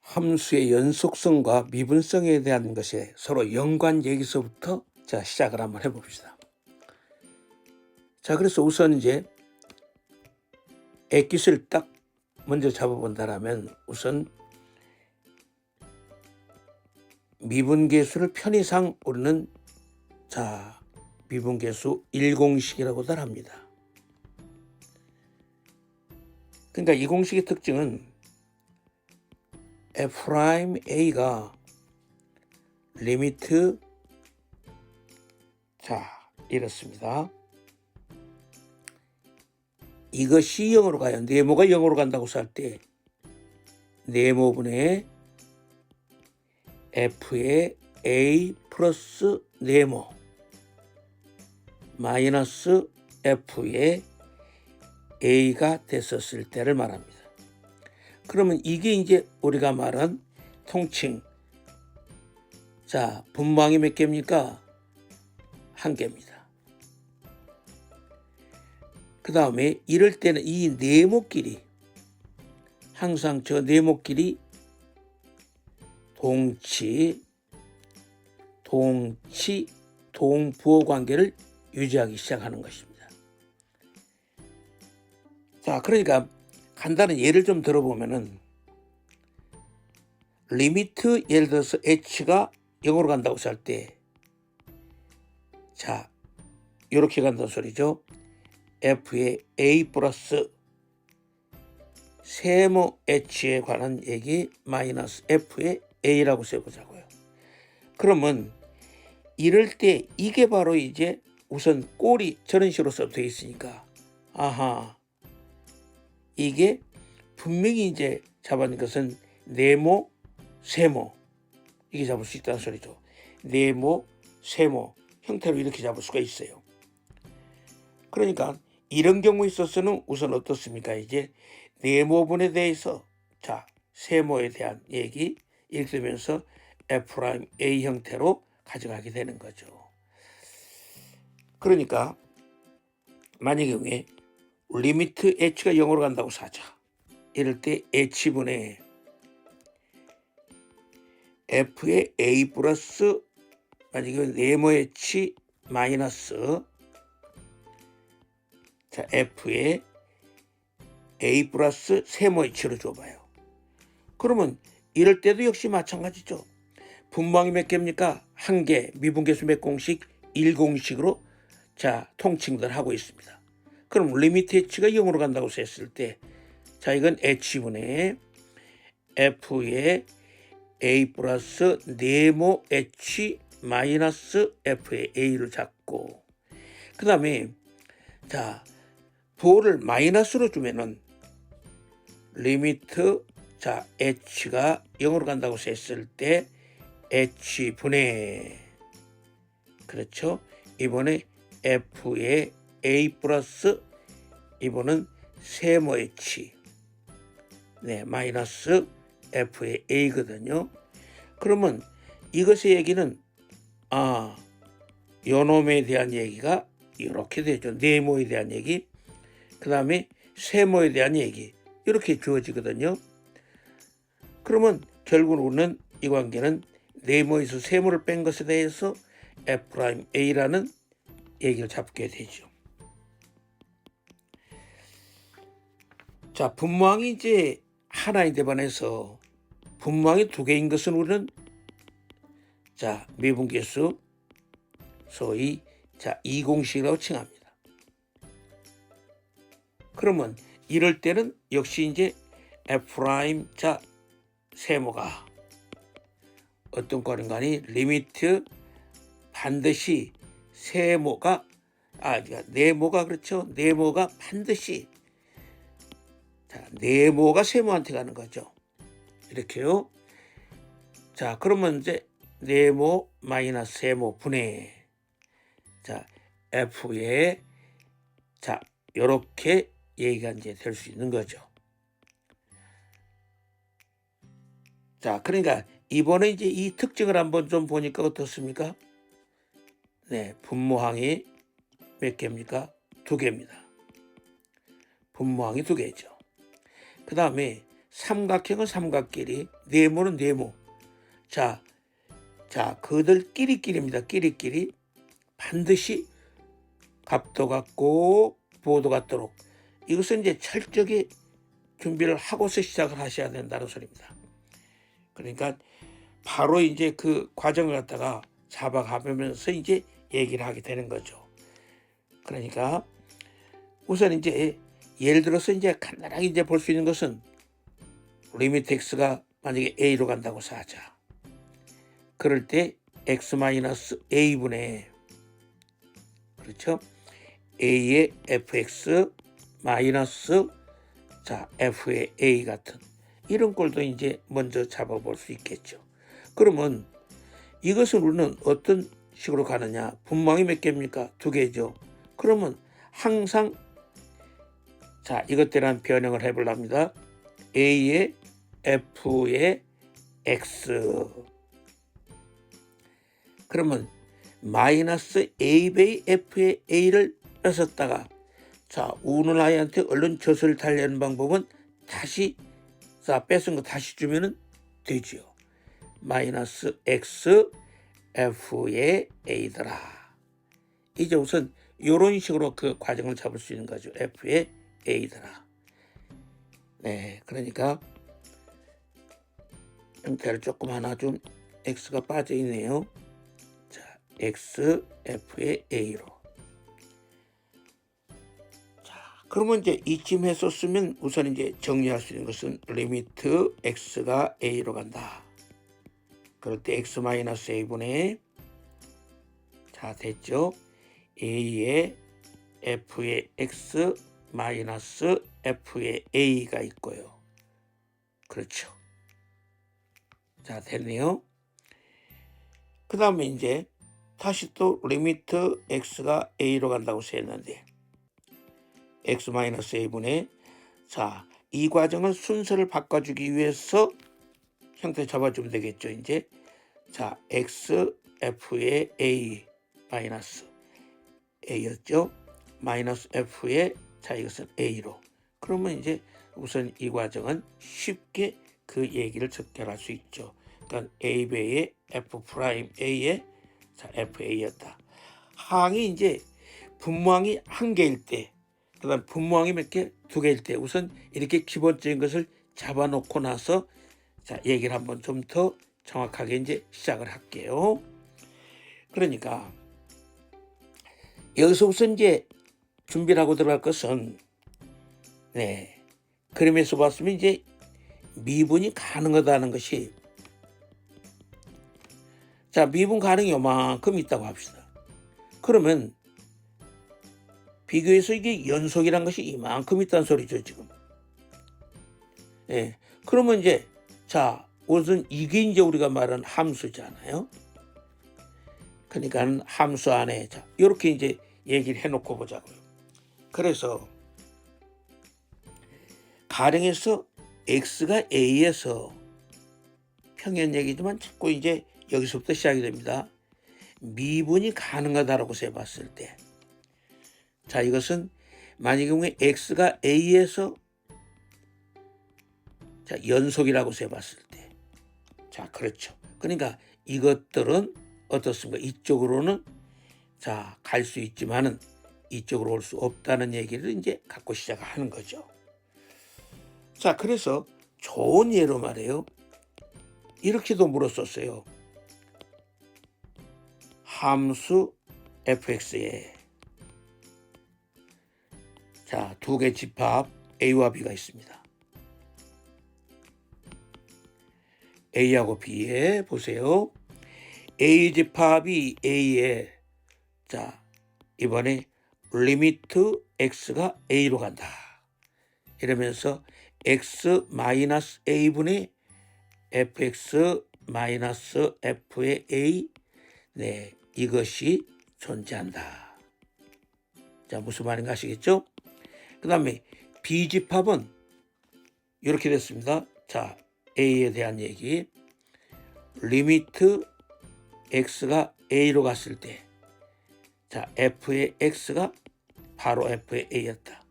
함수의 연속성과 미분성에 대한 것에 서로 연관 얘기서부터 자 시작을 한번 해봅시다. 자, 그래서 우선 이제 액기스를 딱 먼저 잡아본다라면 우선 미분계수를 편의상 우리는 자 미분계수 1공식이라고들 합니다. 그러니까 이 공식의 특징은 F'A가 리미트 자 이렇습니다. 이것이 0으로 가요. 네모가 0으로 간다고 할 때 네모분의 F의 A 플러스 네모 마이너스 F의 A가 됐었을 때를 말합니다. 그러면 이게 이제 우리가 말한 통칭. 자, 분모항이 몇 개입니까? 한 개입니다. 그 다음에 이럴 때는 이 네모끼리 항상 저 네모끼리 동부호 관계를 유지하기 시작하는 것입니다. 자, 그러니까 간단한 예를 좀 들어보면은 리미트 예를 들어서 h가 0으로 간다고 할 때 자 이렇게 간다는 소리죠. f의 a 플러스 세모 h에 관한 얘기 마이너스 f의 a라고 써보자고요. 그러면 이럴 때 이게 바로 이제 우선 꼴이 저런 식으로 써져 있으니까 아하 이게 분명히 이제 잡아낸 것은 네모, 세모 이게 잡을 수 있다는 소리죠. 네모, 세모 형태로 이렇게 잡을 수가 있어요. 그러니까 이런 경우에 있어서는 우선 어떻습니까? 이제 네모분에 대해서 자 세모에 대한 얘기 이렇게 되면서 F'A 형태로 가져가게 되는 거죠. 그러니까 만약에 경우에 리미트 h가 0으로 간다고 하자. 이럴 때 h분의 f의 a 플러스 만약에 네모 h 마이너스 자 f의 a 플러스 세모 h로 줘봐요. 그러면 이럴 때도 역시 마찬가지죠. 분모항이 몇 개입니까? 한 개, 미분계수 몇 공식? 1공식으로 자 통칭들 하고 있습니다. 그럼 리미트 h가 0으로 간다고 했을 때 자 이건 h분의 f의 a 플러스 네모 h 마이너스 f의 a를 잡고 그 다음에 자 부호를 마이너스로 주면은 리미트 자 h가 0으로 간다고 했을 때 h분의 그렇죠. 이번에 f의 a 플러스 이번은 세모 h 네 마이너스 f의 a거든요. 그러면 이것의 얘기는 요놈에 대한 얘기가 이렇게 되죠. 네모에 대한 얘기 그 다음에 세모에 대한 얘기 이렇게 주어지거든요. 그러면 결국은 이 관계는 네모에서 세모를 뺀 것에 대해서 F'A라는 얘기를 잡게 되죠. 자, 분모항이 이제 하나인데 반해서 분모항이 두 개인 것은 우리는 자 미분계수 소위 자 이공식이라고 칭합니다. 그러면 이럴 때는 역시 이제 F' 자 세모가 어떤 꼴인가니 리미트 반드시 세모가 네모가 그렇죠. 네모가 반드시 자 네모가 세모한테 가는 거죠. 이렇게요. 자 그러면 이제 네모 마이너스 세모 분의 자 f의 자 요렇게 얘기가 이제 될 수 있는 거죠. 자 그러니까 이번에 이제 이 특징을 한번 좀 보니까 어떻습니까? 네, 분모항이 몇 개입니까? 두 개입니다. 분모항이 두 개죠. 그 다음에 삼각형은 삼각끼리 네모는 네모. 자, 그들끼리입니다. 끼리끼리 반드시 값도 같고 부호도 같도록 이것은 이제 철저히 준비를 하고서 시작을 하셔야 된다는 소리입니다. 그러니까 바로 이제 그 과정을 갖다가 잡아가면서 이제 얘기를 하게 되는 거죠. 그러니까 우선 이제 예를 들어서 이제 간단하게 이제 볼 수 있는 것은 리미트 x가 만약에 a로 간다고 하자. 그럴 때 x-a분의 그렇죠? a의 fx 마이너스 f의 a 같은 이런 꼴도 이제 먼저 잡아볼 수 있겠죠. 그러면 이것을 우리는 어떤 식으로 가느냐? 분모항이 몇 개입니까? 2개죠. 그러면 항상 이것들한 변형을 해보랍니다. a의 f의 x 그러면 마이너스 a배의 f의 a를 뺏었다가 우는 아이한테 얼른 젖을 달래는 방법은 다시 뺏은 거 다시 주면은 되지요. 마이너스 x f의 a더라. 이제 우선 이런 식으로 그 과정을 잡을 수 있는 거죠. f의 a더라. 네, 그러니까 형태를 조금 하나 좀 x가 빠져 있네요. x f의 a로. 그러면 이제 이쯤 했었으면 우선 이제 정리할 수 있는 것은 리미트 x가 a로 간다. 그럴 때 x-a분의 됐죠? a의 f의 x 마이너스 f의 a가 있고요. 그렇죠. 됐네요. 그 다음에 이제 다시 또 리미트 x가 a로 간다고 했는데 x-a분의 이 과정은 순서를 바꿔주기 위해서 형태 잡아주면 되겠죠. 이제 x f의 a 마이너스 a였죠. 마이너스 f의 이것은 a로. 그러면 이제 우선 이 과정은 쉽게 그 얘기를 적절할 수 있죠. 그러니까 a배의 f 프라임 a의 fa였다. 항이 이제 분모항이 한 개일 때, 그다음 분모항이 몇 개? 2개일 때 우선 이렇게 기본적인 것을 잡아놓고 나서 얘기를 한번 좀 더 정확하게 이제 시작을 할게요. 그러니까 여기서 우선 이제 준비를 하고 들어갈 것은 그림에서 봤으면 이제 미분이 가능하다는 것이 미분 가능이 요만큼 있다고 합시다. 그러면 비교해서 이게 연속이란 것이 이만큼 있다는 소리죠, 지금. 그러면 이제 우선 이게 이제 우리가 말하는 함수잖아요. 그러니까 함수 안에 이렇게 이제 얘기를 해놓고 보자고요. 그래서 가령에서 x가 a에서 평행 얘기지만 자꾸 이제 여기서부터 시작이 됩니다. 미분이 가능하다라고 해봤을 때 이것은 만약 경우에 x가 a에서 연속이라고 해봤을 때 그렇죠. 그러니까 이것들은 어떻습니까? 이쪽으로는 갈 수 있지만은 이쪽으로 올 수 없다는 얘기를 이제 갖고 시작하는 거죠. 그래서 좋은 예로 말해요. 이렇게도 물었었어요. 함수 fx에 2개 집합 a와 b가 있습니다. a하고 b에 보세요. a 집합이 a에 이번에 리미트 x가 a로 간다. 이러면서 x-a분의 fx-f의 a 이것이 존재한다. 무슨 말인가 아시겠죠? 그 다음에 b집합은 이렇게 됐습니다. a에 대한 얘기. 리미트 x가 a로 갔을 때 f의 x가 바로 f의 a였다.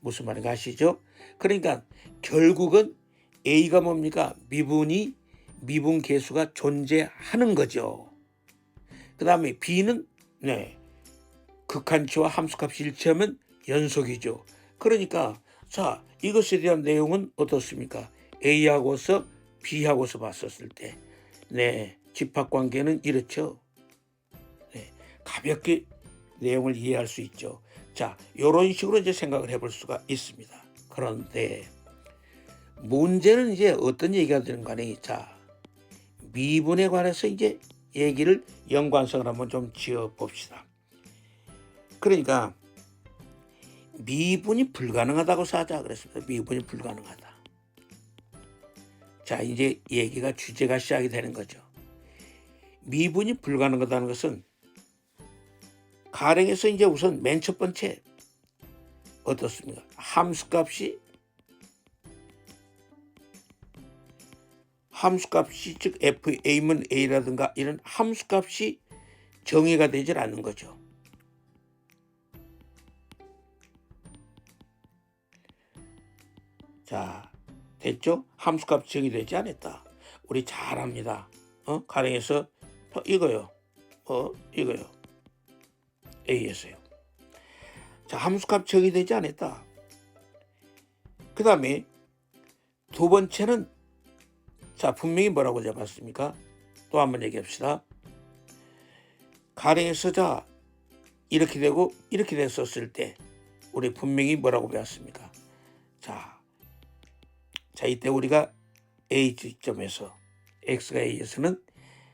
무슨 말인가 아시죠? 그러니까 결국은 A가 뭡니까? 미분 계수가 존재하는 거죠. 그 다음에 B는 극한치와 함수값이 일치하면 연속이죠. 그러니까 자, 이것에 대한 내용은 어떻습니까? A하고서 B하고서 봤었을 때 집합관계는 이렇죠. 가볍게 내용을 이해할 수 있죠. 자, 이런 식으로 이제 생각을 해볼 수가 있습니다. 그런데 문제는 이제 어떤 얘기가 되는 간에, 자, 미분에 관해서 이제 얘기를 연관성을 한번 좀 지어 봅시다. 그러니까 미분이 불가능하다고 하자 그랬습니다. 미분이 불가능하다. 자, 이제 얘기가 주제가 시작이 되는 거죠. 미분이 불가능하다는 것은 가령에서 이제 우선 맨 첫 번째 어떻습니까? 함수값이 즉 FA면 A라든가 이런 함수값이 정의가 되질 않는 거죠. 자, 됐죠? 함수값 정의되지 않았다. 우리 잘 압니다. 가령에서 이거요. 이거요. A에서요. 자, 함수값 정의되지 않았다. 그 다음에 두 번째는 자, 분명히 뭐라고 잡았습니까? 또 한번 얘기합시다. 가령에서 자, 이렇게 되고 이렇게 됐었을 때 우리 분명히 뭐라고 배웠습니까? 자, 이때 우리가 A 지점에서 X가 A에서는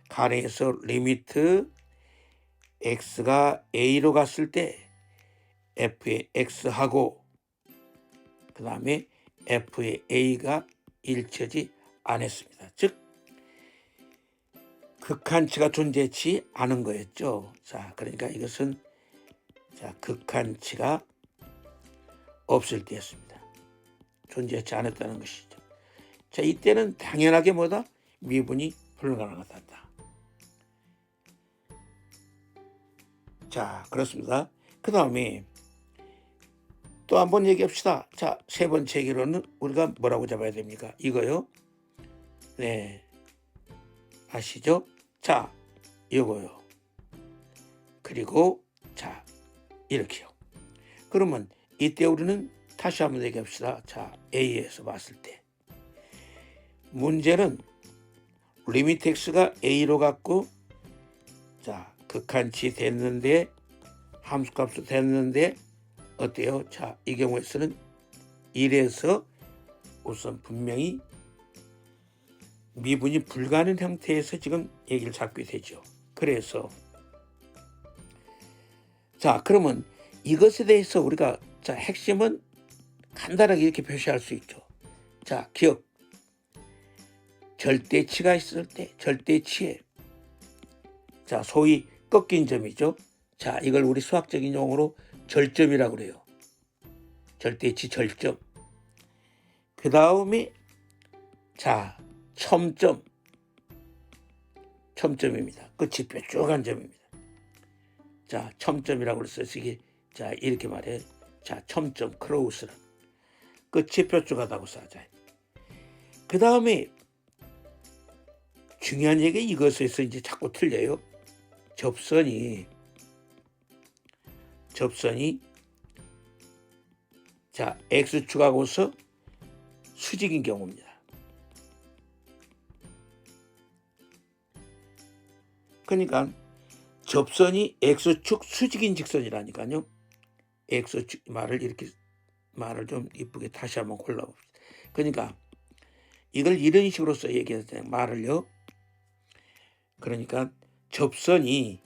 가령에서 리미트 X가 A로 갔을 때 F의 X하고 그 다음에 F의 A가 일치하지 않았습니다. 즉 극한치가 존재치 않은 거였죠. 자, 그러니까 이것은 자, 극한치가 없을 때였습니다. 존재하지 않았다는 것이죠. 자, 이때는 당연하게 뭐다? 미분이 불가능하다. 자, 그렇습니다. 그 다음에 또 한번 얘기합시다. 자, 세 번째 얘기로는 우리가 뭐라고 잡아야 됩니까? 이거요. 아시죠? 자, 이거요. 그리고 자, 이렇게요. 그러면 이때 우리는 다시 한번 얘기합시다. 자, A에서 봤을 때 문제는 리미트 X가 A로 갔고 자, 극한치 됐는데 함수값도 됐는데 어때요? 자, 이 경우에서는 1에서 우선 분명히 미분이 불가능한 형태에서 지금 얘기를 잡게 되죠. 그래서 자, 그러면 이것에 대해서 우리가 자, 핵심은 간단하게 이렇게 표시할 수 있죠. 자, 기억. 절대치가 있을 때 절대치에 자, 소위 꺾인 점이죠. 자, 이걸 우리 수학적인 용어로 절점이라고 그래요. 절대치 절점. 그 다음에 자, 첨점입니다. 끝이 뾰족한 점입니다. 자, 첨점이라고 그래서 이게 자, 이렇게 말해. 자, 첨점 크로우스는 끝이 뾰족하다고 써자. 그 다음에 중요한 얘기 이것에서 이제 자꾸 틀려요. 접선이 자, X축하고서 수직인 경우입니다. 그러니까 접선이 X축 수직인 직선이라니까요. X축 말을 좀 이쁘게 다시 한번 골라봅시다. 그러니까 이걸 이런 식으로 써 얘기해도 돼. 말을요. 그러니까 접선이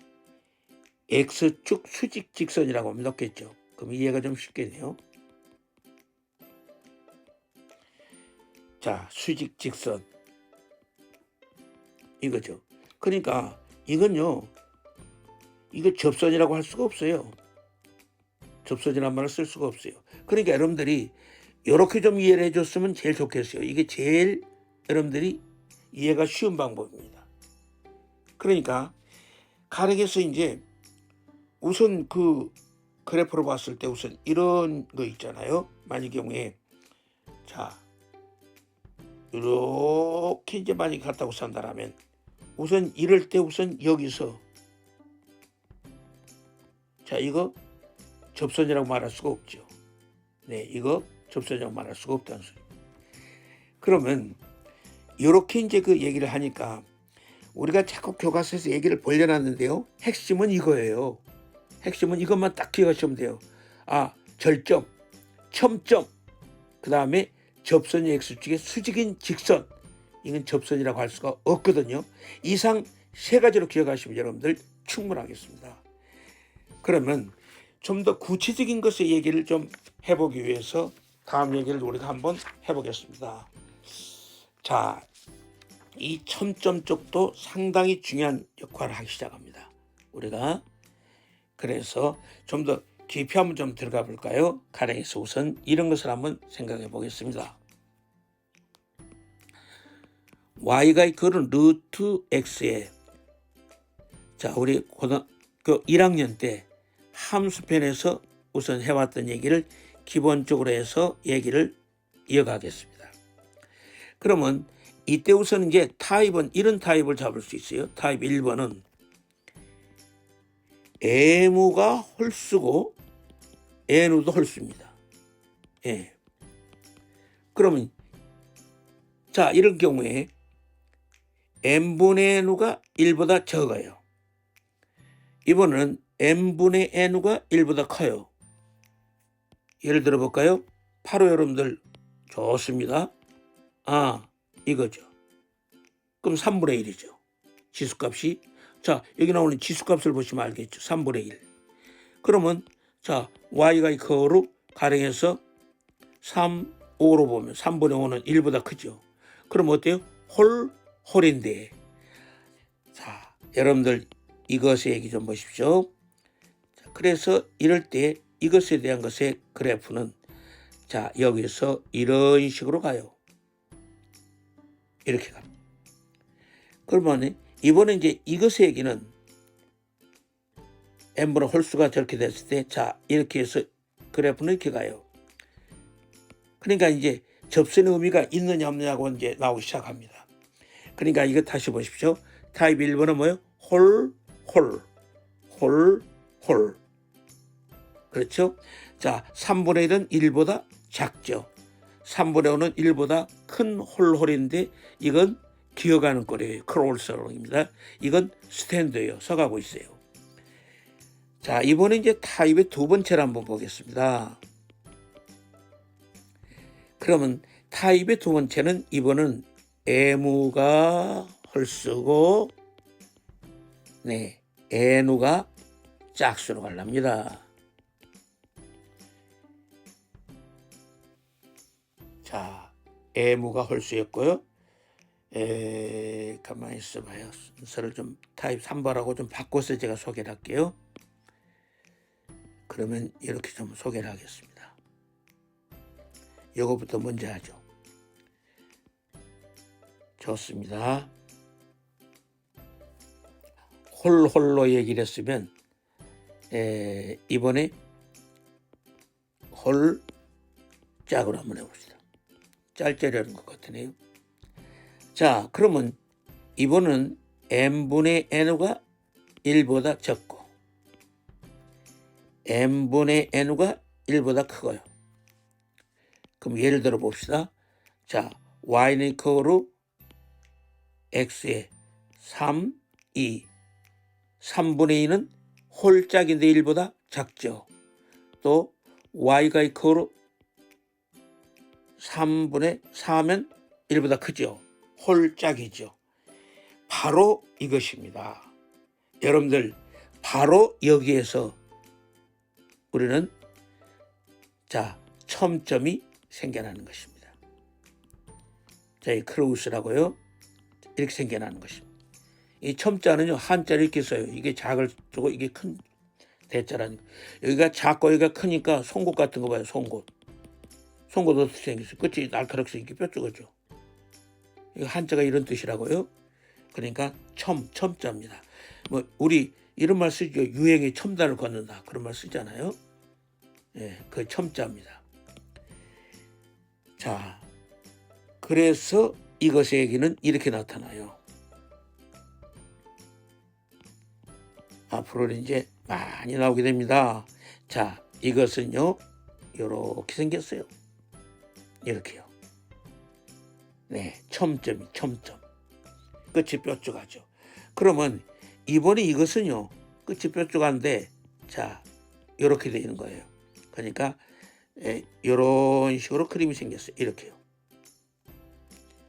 X축 수직 직선이라고 하면 넣겠죠. 그럼 이해가 좀 쉽겠네요. 자, 수직 직선 이거죠. 그러니까 이건요, 이거 접선이라고 할 수가 없어요. 접선이란 말을 쓸 수가 없어요. 그러니까 여러분들이 이렇게 좀 이해를 해줬으면 제일 좋겠어요. 이게 제일 여러분들이 이해가 쉬운 방법입니다. 그러니까 가령에서 이제 우선 그 그래프로 봤을 때 우선 이런 거 있잖아요. 만일 경우에 자, 이렇게 이제 많이 갔다고 산다라면 우선 이럴 때 우선 여기서 자 이거 접선이라고 말할 수가 없죠. 네, 이거 접선이라고 말할 수가 없다는 소리. 그러면 이렇게 이제 그 얘기를 하니까 우리가 자꾸 교과서에서 얘기를 벌려놨는데요. 핵심은 이거예요. 핵심은 이것만 딱 기억하시면 돼요. 아, 절점, 첨점, 그 다음에 접선이 X축의 수직인 직선. 이건 접선이라고 할 수가 없거든요. 이상 세 가지로 기억하시면 여러분들 충분하겠습니다. 그러면 좀 더 구체적인 것의 얘기를 좀 해보기 위해서 다음 얘기를 우리가 한번 해보겠습니다. 자, 이 첨점 쪽도 상당히 중요한 역할을 하기 시작합니다. 우리가 그래서 좀 더 깊이 한번 좀 들어가 볼까요? 가령에서 우선 이런 것을 한번 생각해 보겠습니다. y가 이퀄은 루트 x에 자 우리 고등학교 1학년 때 함수편에서 우선 해왔던 얘기를 기본적으로 해서 얘기를 이어가겠습니다. 그러면 이때 우선 이제 타입은 이런 타입을 잡을 수 있어요. 타입 1번은 M가 홀수고 N우도 홀수입니다. 예. 그러면 자 이런 경우에 M분의 N우가 1보다 적어요. 이번은 M분의 N우가 1보다 커요. 예를 들어 볼까요? 바로 여러분들 좋습니다. 아 이거죠. 그럼 3분의 1이죠. 지수값이 자 여기 나오는 지수값을 보시면 알겠죠. 3분의 1. 그러면 자 y가 이거로 가령해서 3, 5로 보면 3분의 5는 1보다 크죠. 그럼 어때요? 홀인데 자 여러분들 이것의 얘기 좀 보십시오. 자, 그래서 이럴 때 이것에 대한 것의 그래프는 자 여기서 이런 식으로 가요. 이렇게 갑니다. 그러면 이번에 이제 이것의 얘기는 n분의 홀수가 저렇게 됐을 때 자 이렇게 해서 그래프는 이렇게 가요. 그러니까 이제 접선의 의미가 있느냐 없느냐고 이제 나오기 시작합니다. 그러니까 이거 다시 보십시오. 타입 1번은 뭐예요? 홀. 그렇죠? 자 3분의 1은 1보다 작죠. 3분의 5는 1보다 큰 홀인데 이건 기어가는 꼴이에요. 크롤서롱입니다. 이건 스탠드예요. 서가고 있어요. 자 이번에 이제 타입의 두 번째를 한번 보겠습니다. 그러면 타입의 두 번째는 이번은 M우가 홀수고 네 N우가 짝수로 가랍니다. 자 M우가 홀수였고요. 가만히 있어봐요. 순서를 좀 타입 3번하고 좀 바꿔서 제가 소개를 할게요. 그러면 이렇게 좀 소개를 하겠습니다. 요거부터 먼저 하죠. 좋습니다. 홀로 얘기를 했으면 이번에 홀 짝으로 한번 해봅시다. 짤짤이라는 것 같으네요. 자 그러면 이번은 n분의 n우가 1보다 적고 n분의 n우가 1보다 크고요. 그럼 예를 들어 봅시다. 자 y는 이퀄로 x에 3, 2 3분의 2는 홀짝인데 1보다 작죠. 또 y가 이퀄로 3분의 4면 1보다 크죠. 홀짝이죠. 바로 이것입니다. 여러분들 바로 여기에서 우리는 자 첨점이 생겨나는 것입니다. 자 이 크로우스라고요. 이렇게 생겨나는 것입니다. 이 첨자는요 한자를 이렇게 써요. 이게 작을 쓰고 이게 큰 대자라는 거. 여기가 작고 여기가 크니까 송곳 같은 거 봐요. 송곳 어떻게 생겼어요? 끝이 날카롭게 생긴 뾰족하죠. 이거 한자가 이런 뜻이라고요. 그러니까 첨자입니다. 뭐 우리 이런 말 쓰죠. 유행에 첨단을 걷는다 그런 말 쓰잖아요. 예, 그 첨자입니다. 자 그래서 이것의 얘기는 이렇게 나타나요. 앞으로는 이제 많이 나오게 됩니다. 자, 이것은요, 이렇게 생겼어요. 이렇게요. 네, 첨점이 첨점. 끝이 뾰족하죠. 그러면 이번에 이것은요, 끝이 뾰족한데, 자, 이렇게 되는 거예요. 그러니까 이런 식으로 그림이 생겼어요. 이렇게요.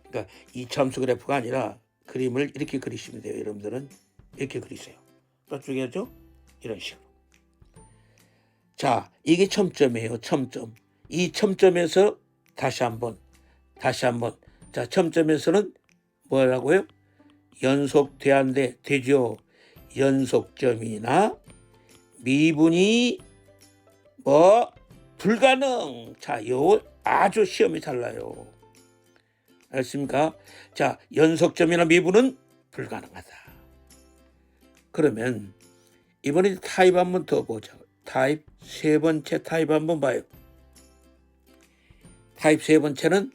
그러니까 이 참수 그래프가 아니라 그림을 이렇게 그리시면 돼요. 여러분들은 이렇게 그리세요. 뾰족하죠? 이런 식으로. 자, 이게 첨점이에요. 첨점. 이 첨점에서 다시 한번. 자, 첨점에서는 뭐라고요? 연속돼야한데 되죠. 연속점이나 미분이 불가능. 자, 요 아주 시험이 달라요. 알겠습니까? 자, 연속점이나 미분은 불가능하다. 그러면 이번에 타입 한번 더 보자. 타입 세 번째 타입 한번 봐요. 타입 세 번째는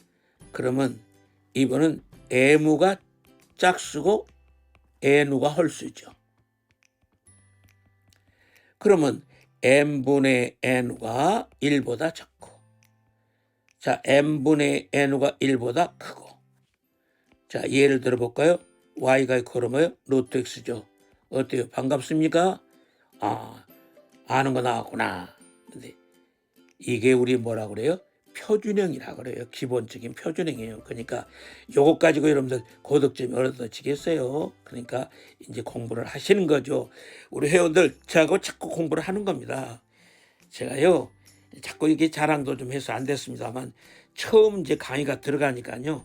그러면 이번은 애무가 짝수고 애누가 홀수죠. 그러면 n분의 n가 1보다 작고, 자, n분의 n가 1보다 크고, 자, 예를 들어볼까요? y가 뭐예요? 루트 x죠. 어때요? 반갑습니까? 아는 거 나왔구나. 근데 이게 우리 뭐라 그래요? 표준형이라 그래요. 기본적인 표준형이에요. 그러니까 요것 가지고 여러분들 고득점이 얻어지겠어요. 그러니까 이제 공부를 하시는 거죠. 우리 회원들 저하고 자꾸 공부를 하는 겁니다. 제가요 자꾸 이게 자랑도 좀 해서 안 됐습니다만 처음 이제 강의가 들어가니까요.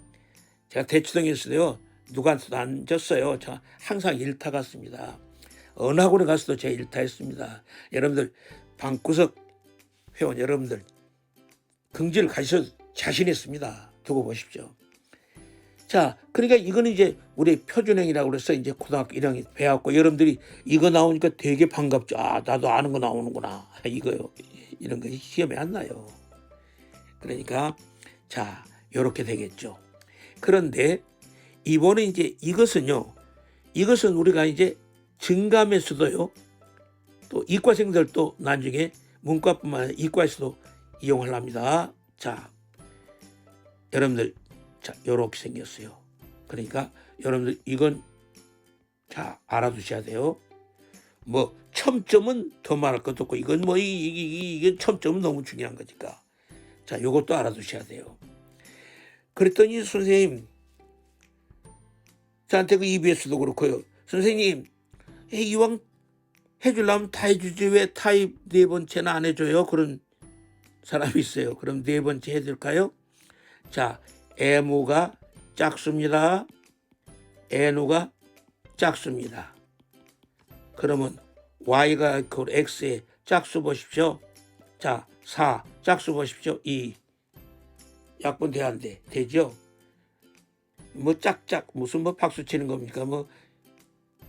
제가 대치동에서도요 누구한테도 안 졌어요. 저 항상 일타 갔습니다. 어느 학원에 가서도 제가 일타했습니다. 여러분들 방구석 회원 여러분들 긍지를 가지셔도 자신 있습니다. 두고 보십시오. 자, 그러니까 이거는 이제 우리 표준형이라고 그래서 이제 고등학교 1학년 배웠고 여러분들이 이거 나오니까 되게 반갑죠. 나도 아는 거 나오는구나. 이거요. 이런 거 시험에 안 나요. 그러니까 자, 요렇게 되겠죠. 그런데 이번에 이제 이것은 우리가 이제 증감에서도요. 또 이과생들도 나중에 문과뿐만 아니라 이과에서도 이용을 합니다. 자, 여러분들, 자, 요렇게 생겼어요. 그러니까 여러분들 이건 자 알아두셔야 돼요. 뭐 첨점은 더 말할 것도 없고 이건 뭐 이게 첨점은 너무 중요한 거니까. 자, 요것도 알아두셔야 돼요. 그랬더니 선생님, 저한테 그 EBS도 그렇고요. 선생님, 이왕 해주려면 다 해주지 왜 타입 네 번째는 안 해줘요? 그런 사람이 있어요. 그럼 네 번째 해줄까요? 자, 애무가 짝수입니다. 애누가 짝수입니다. 그러면 y가 x의 짝수 보십시오. 자, 4 짝수 보십시오. 2 약분 돼야 안 돼. 되죠? 뭐 짝짝 무슨 뭐 박수 치는 겁니까? 뭐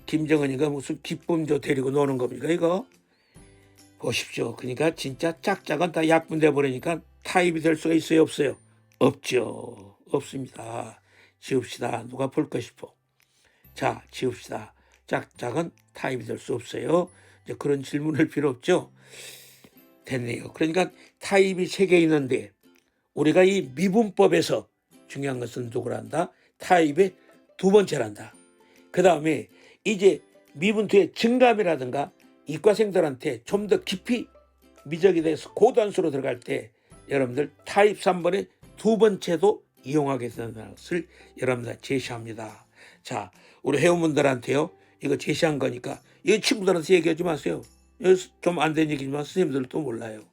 김정은이가 무슨 기쁨조 데리고 노는 겁니까 이거? 보십시오. 그러니까 진짜 짝짝은 다 약분돼 버리니까 타입이 될 수가 있어요, 없어요? 없죠. 없습니다. 지웁시다. 누가 볼 거 싶어. 자, 지웁시다. 짝짝은 타입이 될 수 없어요. 이제 그런 질문할 필요 없죠. 됐네요. 그러니까 타입이 3개 있는데 우리가 이 미분법에서 중요한 것은 누구란다? 타입의 두 번째란다. 그 다음에 이제 미분투의 증감이라든가 이과생들한테 좀 더 깊이 미적이 돼서 고단수로 들어갈 때 여러분들 타입 3번의 두 번째도 이용하게 되는 것을 여러분들 제시합니다. 자, 우리 회원분들한테요. 이거 제시한 거니까 이 친구들한테 얘기하지 마세요. 좀 안 된 얘기지만 선생님들도 몰라요.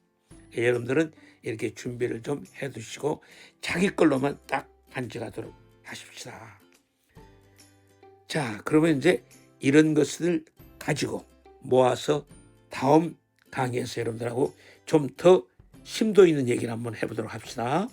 여러분들은 이렇게 준비를 좀 해두시고 자기 걸로만 딱 간직하도록 하십시다. 자, 그러면 이제 이런 것을 가지고 모아서 다음 강의에서 여러분들하고 좀 더 심도 있는 얘기를 한번 해보도록 합시다.